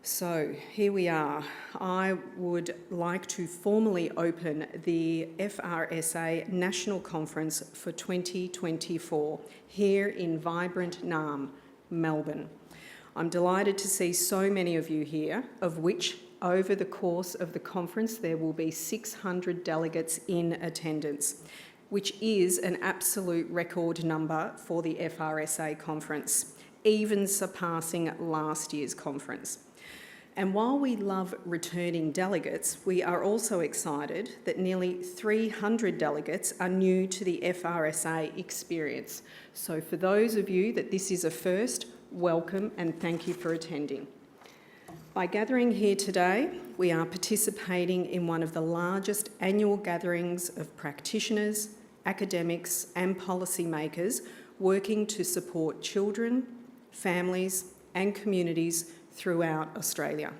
So here we are. I would like to formally open the FRSA National Conference for 2024 here in vibrant Naarm, Melbourne. I'm delighted to see so many of you here, of which over the course of the conference there will be 600 delegates in attendance, which is an absolute record number for the FRSA conference, even surpassing last year's conference. And while we love returning delegates, we are also excited that nearly 300 delegates are new to the FRSA experience. So for those of you that this is a first, welcome and thank you for attending. By gathering here today, we are participating in one of the largest annual gatherings of practitioners, academics and policymakers working to support children, families and communities throughout Australia.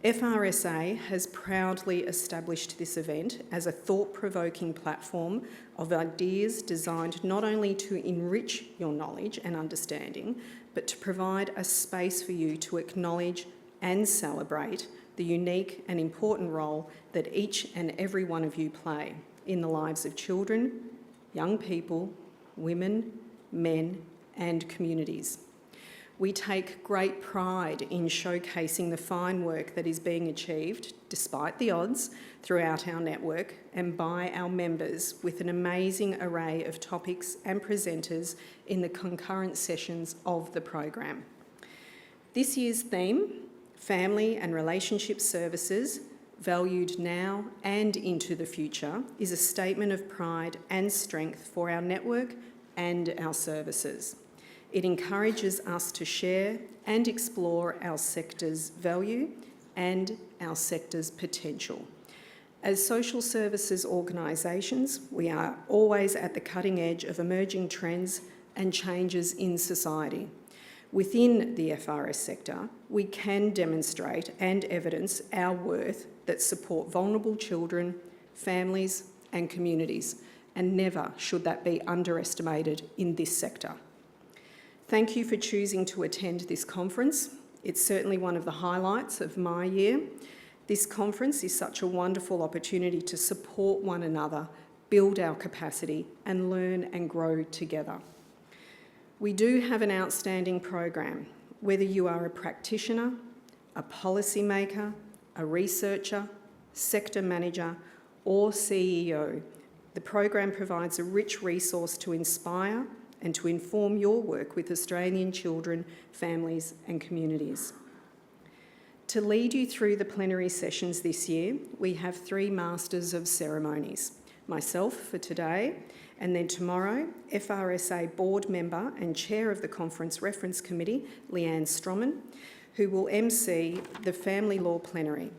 FRSA has proudly established this event as a thought-provoking platform of ideas designed not only to enrich your knowledge and understanding, but to provide a space for you to acknowledge and celebrate the unique and important role that each and every one of you play in the lives of children, young people, women, men, and communities. We take great pride in showcasing the fine work that is being achieved, despite the odds, throughout our network and by our members with an amazing array of topics and presenters in the concurrent sessions of the program. This year's theme, Family and Relationship Services, valued now and into the future, is a statement of pride and strength for our network and our services. It encourages us to share and explore our sector's value and our sector's potential. As social services organisations, we are always at the cutting edge of emerging trends and changes in society. Within the FRS sector, we can demonstrate and evidence our worth that support vulnerable children, families and communities, and never should that be underestimated in this sector. Thank you for choosing to attend this conference. It's certainly one of the highlights of my year. This conference is such a wonderful opportunity to support one another, build our capacity and learn and grow together. We do have an outstanding program. Whether you are a practitioner, a policymaker, a researcher, sector manager or CEO, the program provides a rich resource to inspire and to inform your work with Australian children, families and communities. To lead you through the plenary sessions this year, we have 3 Masters of Ceremonies. Myself for today, and then tomorrow, FRSA board member and chair of the Conference Reference Committee, Leanne Stroman, who will MC the Family Law Plenary.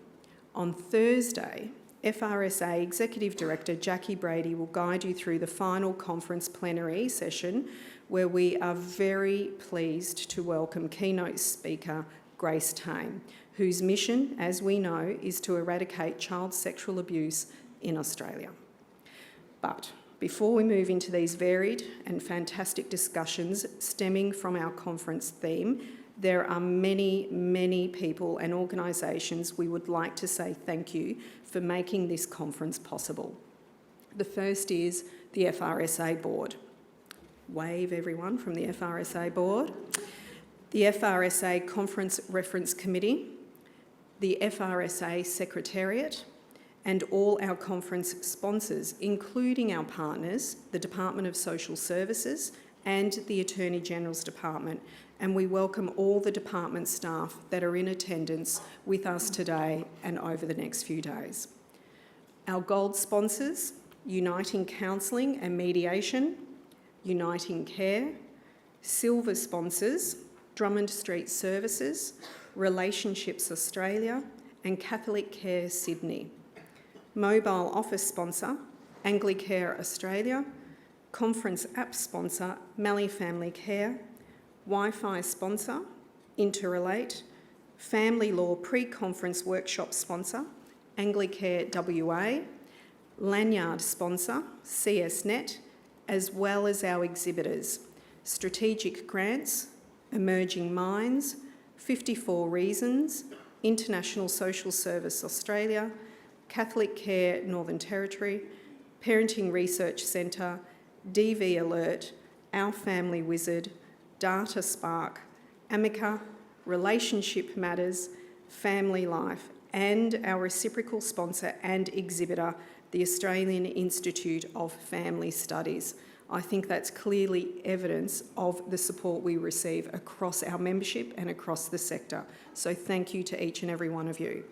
On Thursday, FRSA Executive Director Jackie Brady will guide you through the final conference plenary session, where we are very pleased to welcome keynote speaker Grace Tame, whose mission, as we know, is to eradicate child sexual abuse in Australia. But before we move into these varied and fantastic discussions stemming from our conference theme, there are many, many people and organisations we would like to say thank you for making this conference possible. The first is the FRSA board. Wave everyone from the FRSA board. The FRSA Conference Reference Committee, the FRSA Secretariat, and all our conference sponsors, including our partners, the Department of Social Services and the Attorney General's Department, and we welcome all the department staff that are in attendance with us today and over the next few days. Our gold sponsors, Uniting Counselling and Mediation, Uniting Care, silver sponsors, Drummond Street Services, Relationships Australia and Catholic Care Sydney. Mobile office sponsor, Anglicare Australia, conference app sponsor, Mallee Family Care, Wi-Fi sponsor, Interrelate, Family Law Pre-Conference Workshop sponsor, Anglicare WA, Lanyard sponsor, CSNet, as well as our exhibitors, Strategic Grants, Emerging Minds, 54 Reasons, International Social Service Australia, Catholic Care Northern Territory, Parenting Research Centre, DV Alert, Our Family Wizard, Data Spark, Amica, Relationship Matters, Family Life, and our reciprocal sponsor and exhibitor, the Australian Institute of Family Studies. I think that's clearly evidence of the support we receive across our membership and across the sector. So thank you to each and every one of you.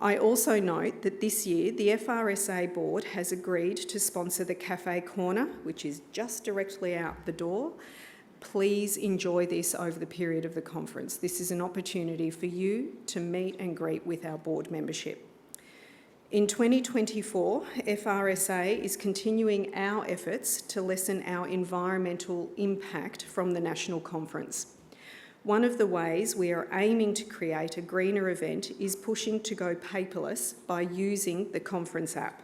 I also note that this year the FRSA board has agreed to sponsor the Cafe Corner, which is just directly out the door. Please enjoy this over the period of the conference. This is an opportunity for you to meet and greet with our board membership. In 2024, FRSA is continuing our efforts to lessen our environmental impact from the National Conference. One of the ways we are aiming to create a greener event is pushing to go paperless by using the conference app.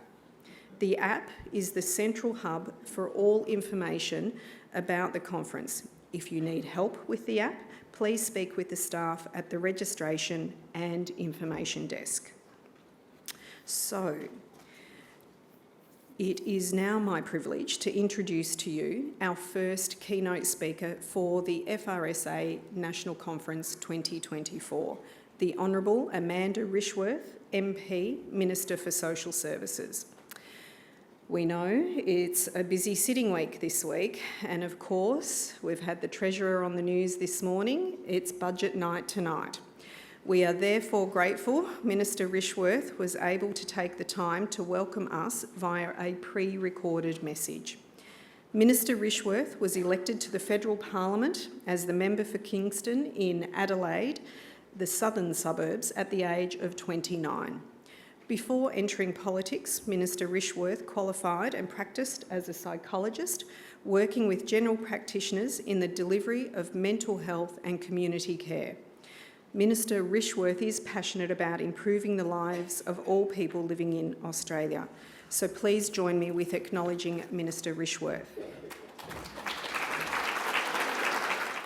The app is the central hub for all information about the conference. If you need help with the app, please speak with the staff at the registration and information desk. So, it is now my privilege to introduce to you our first keynote speaker for the FRSA National Conference 2024, the Hon Amanda Rishworth MP, Minister for Social Services. We know it's a busy sitting week this week, and of course, we've had the Treasurer on the news this morning. It's budget night tonight. We are therefore grateful Minister Rishworth was able to take the time to welcome us via a pre-recorded message. Minister Rishworth was elected to the Federal Parliament as the member for Kingston in Adelaide, the southern suburbs, at the age of 29. Before entering politics, Minister Rishworth qualified and practised as a psychologist, working with general practitioners in the delivery of mental health and community care. Minister Rishworth is passionate about improving the lives of all people living in Australia. So please join me with acknowledging Minister Rishworth.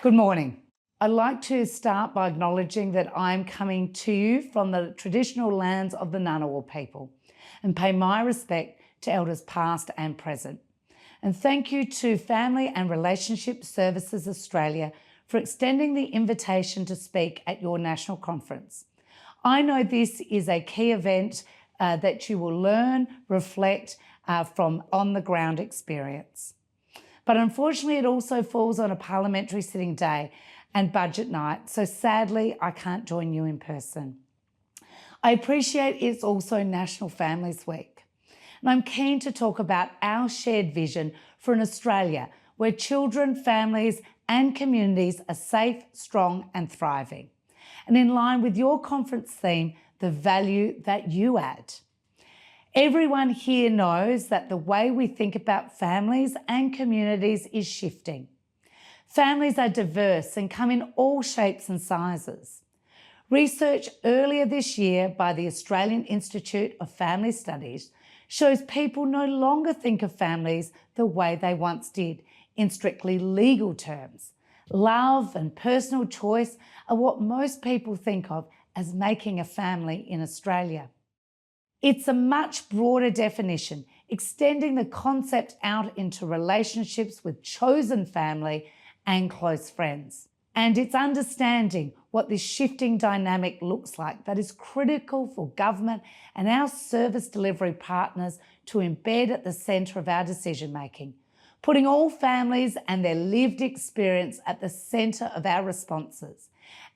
Good morning. I'd like to start by acknowledging that I'm coming to you from the traditional lands of the Ngunnawal people and pay my respect to elders past and present. And thank you to Family and Relationship Services Australia for extending the invitation to speak at your national conference. I know this is a key event that you will learn, reflect from on-the-ground experience. But unfortunately, it also falls on a parliamentary sitting day and budget night, so sadly, I can't join you in person. I appreciate it's also National Families Week, and I'm keen to talk about our shared vision for an Australia where children, families, and communities are safe, strong, and thriving. And in line with your conference theme, the value that you add. Everyone here knows that the way we think about families and communities is shifting. Families are diverse and come in all shapes and sizes. Research earlier this year by the Australian Institute of Family Studies shows people no longer think of families the way they once did, in strictly legal terms. Love and personal choice are what most people think of as making a family in Australia. It's a much broader definition, extending the concept out into relationships with chosen family and close friends. And it's understanding what this shifting dynamic looks like that is critical for government and our service delivery partners to embed at the centre of our decision-making, putting all families and their lived experience at the centre of our responses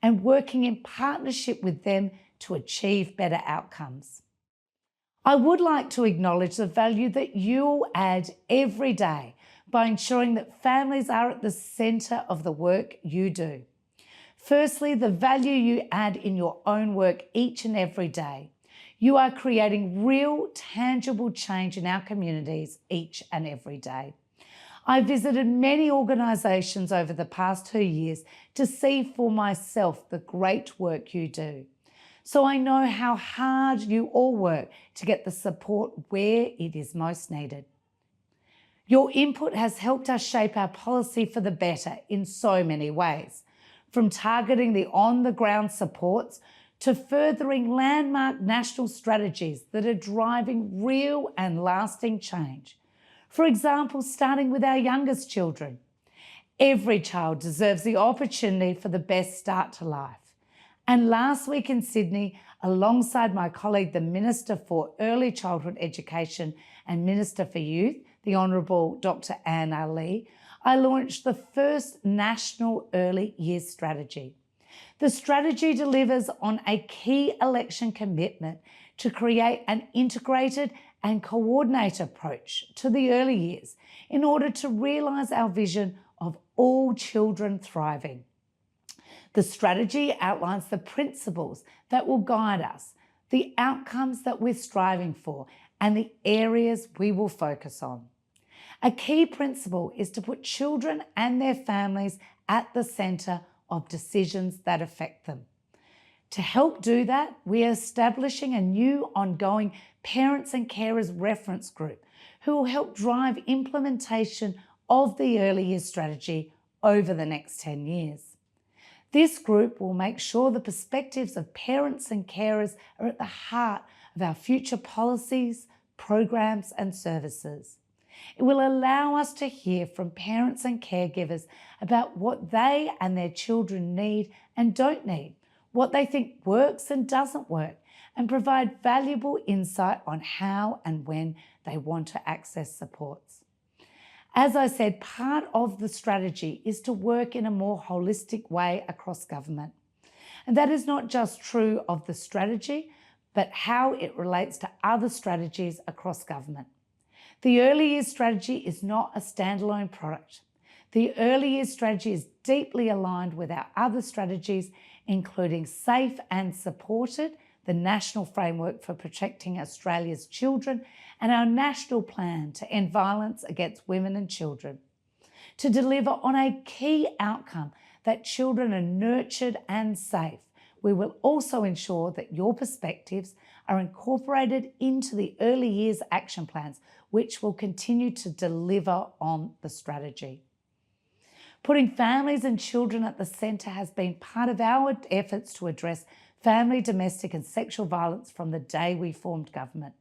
and working in partnership with them to achieve better outcomes. I would like to acknowledge the value that you add every day by ensuring that families are at the centre of the work you do. Firstly, the value you add in your own work each and every day. You are creating real, tangible change in our communities each and every day. I visited many organisations over the past 2 years to see for myself the great work you do. So I know how hard you all work to get the support where it is most needed. Your input has helped us shape our policy for the better in so many ways, from targeting the on-the-ground supports to furthering landmark national strategies that are driving real and lasting change. For example, starting with our youngest children. Every child deserves the opportunity for the best start to life. And last week in Sydney, alongside my colleague, the Minister for Early Childhood Education and Minister for Youth, the Honourable Dr. Anne Ali, I launched the first National Early Years Strategy. The strategy delivers on a key election commitment to create an integrated and coordinated approach to the early years in order to realise our vision of all children thriving. The strategy outlines the principles that will guide us, the outcomes that we're striving for, and the areas we will focus on. A key principle is to put children and their families at the centre of decisions that affect them. To help do that, we are establishing a new ongoing Parents and Carers Reference Group who will help drive implementation of the early years strategy over the next 10 years. This group will make sure the perspectives of parents and carers are at the heart of our future policies, programs and services. It will allow us to hear from parents and caregivers about what they and their children need and don't need, what they think works and doesn't work, and provide valuable insight on how and when they want to access supports. As I said, part of the strategy is to work in a more holistic way across government. And that is not just true of the strategy, but how it relates to other strategies across government. The early years strategy is not a standalone product. The early years strategy is deeply aligned with our other strategies, including Safe and Supported, the National Framework for Protecting Australia's Children, and our national plan to end violence against women and children. To deliver on a key outcome that children are nurtured and safe, we will also ensure that your perspectives are incorporated into the early years action plans, which will continue to deliver on the strategy. Putting families and children at the centre has been part of our efforts to address family, domestic and sexual violence from the day we formed government.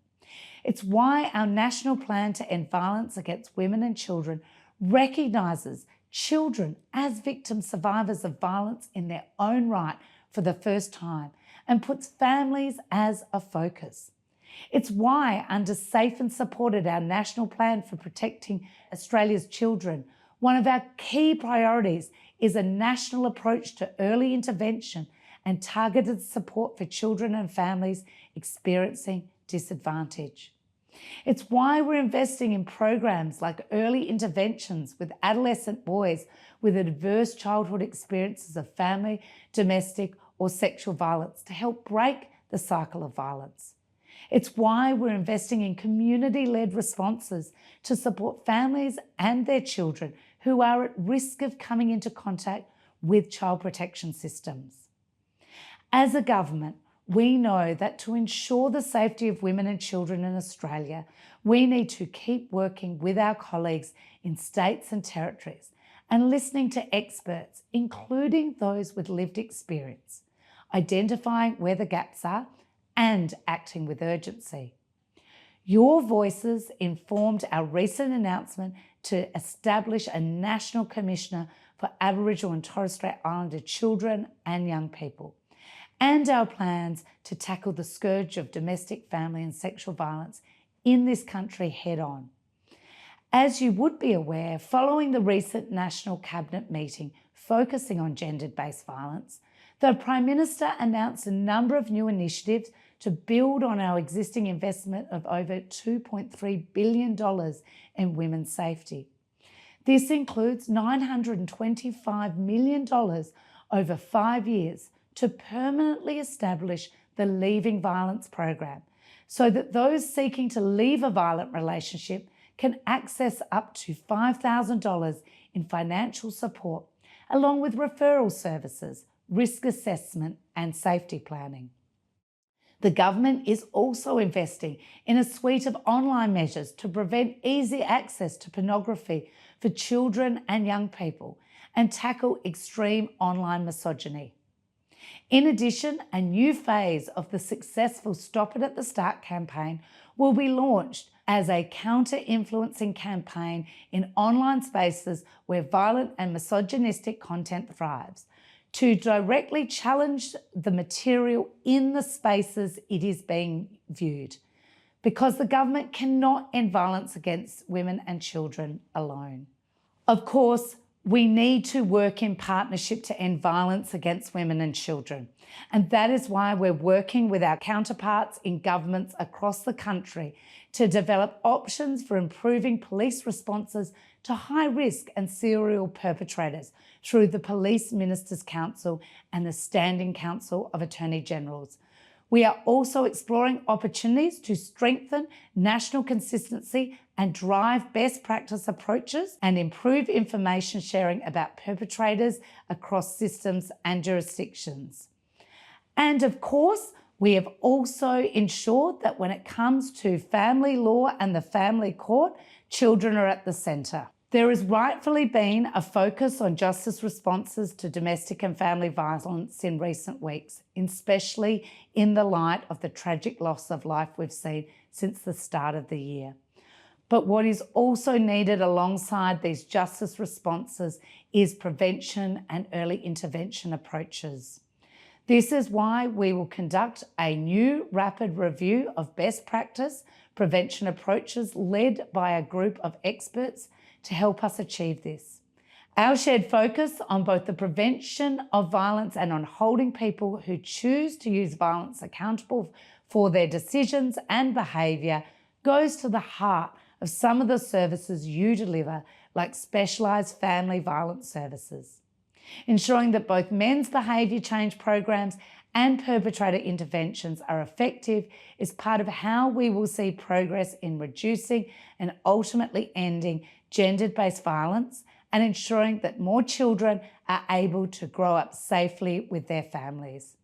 It's why our national plan to end violence against women and children recognises children as victim survivors of violence in their own right for the first time and puts families as a focus. It's why, under Safe and Supported, our national plan for protecting Australia's children, one of our key priorities is a national approach to early intervention and targeted support for children and families experiencing disadvantage. It's why we're investing in programs like early interventions with adolescent boys with adverse childhood experiences of family, domestic or sexual violence to help break the cycle of violence. It's why we're investing in community-led responses to support families and their children who are at risk of coming into contact with child protection systems. As a government, we know that to ensure the safety of women and children in Australia, we need to keep working with our colleagues in states and territories and listening to experts, including those with lived experience, identifying where the gaps are and acting with urgency. Your voices informed our recent announcement to establish a National Commissioner for Aboriginal and Torres Strait Islander children and young people, and our plans to tackle the scourge of domestic, family and sexual violence in this country head on. As you would be aware, following the recent National Cabinet meeting focusing on gender-based violence, the Prime Minister announced a number of new initiatives to build on our existing investment of over $2.3 billion in women's safety. This includes $925 million over 5 years to permanently establish the Leaving Violence program so that those seeking to leave a violent relationship can access up to $5,000 in financial support, along with referral services, risk assessment and safety planning. The government is also investing in a suite of online measures to prevent easy access to pornography for children and young people and tackle extreme online misogyny. In addition, a new phase of the successful Stop It at the Start campaign will be launched as a counter-influencing campaign in online spaces where violent and misogynistic content thrives, to directly challenge the material in the spaces it is being viewed, because the government cannot end violence against women and children alone. Of course, we need to work in partnership to end violence against women and children. And that is why we're working with our counterparts in governments across the country to develop options for improving police responses to high-risk and serial perpetrators through the Police Ministers' Council and the Standing Council of Attorney Generals. We are also exploring opportunities to strengthen national consistency and drive best practice approaches and improve information sharing about perpetrators across systems and jurisdictions. And of course, we have also ensured that when it comes to family law and the family court, children are at the centre. There has rightfully been a focus on justice responses to domestic and family violence in recent weeks, especially in the light of the tragic loss of life we've seen since the start of the year. But what is also needed alongside these justice responses is prevention and early intervention approaches. This is why we will conduct a new rapid review of best practice prevention approaches led by a group of experts to help us achieve this. Our shared focus on both the prevention of violence and on holding people who choose to use violence accountable for their decisions and behaviour goes to the heart of some of the services you deliver, like specialised family violence services. Ensuring that both men's behaviour change programs and perpetrator interventions are effective is part of how we will see progress in reducing and ultimately ending gender-based violence and ensuring that more children are able to grow up safely with their families.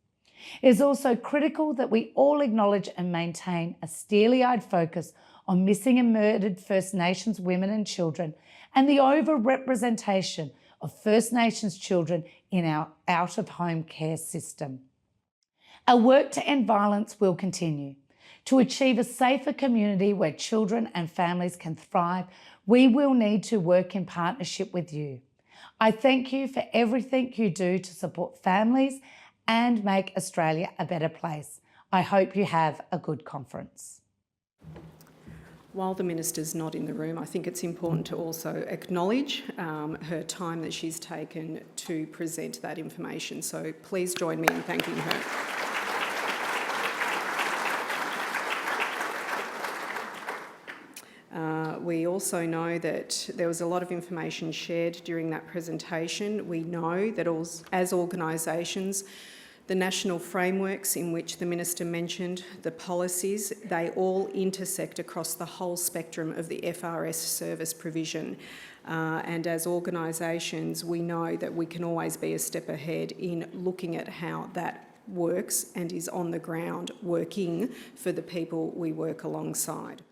It is also critical that we all acknowledge and maintain a steely-eyed focus on missing and murdered First Nations women and children and the overrepresentation of First Nations children in our out-of-home care system. Our work to end violence will continue. To achieve a safer community where children and families can thrive, we will need to work in partnership with you. I thank you for everything you do to support families and make Australia a better place. I hope you have a good conference. While the Minister's not in the room, I think it's important to also acknowledge her time that she's taken to present that information. So please join me in thanking her. We also know that there was a lot of information shared during that presentation. We know that as organisations, the national frameworks in which the Minister mentioned, the policies, they all intersect across the whole spectrum of the FRS service provision. And as organisations, we know that we can always be a step ahead in looking at how that works and is on the ground working for the people we work alongside.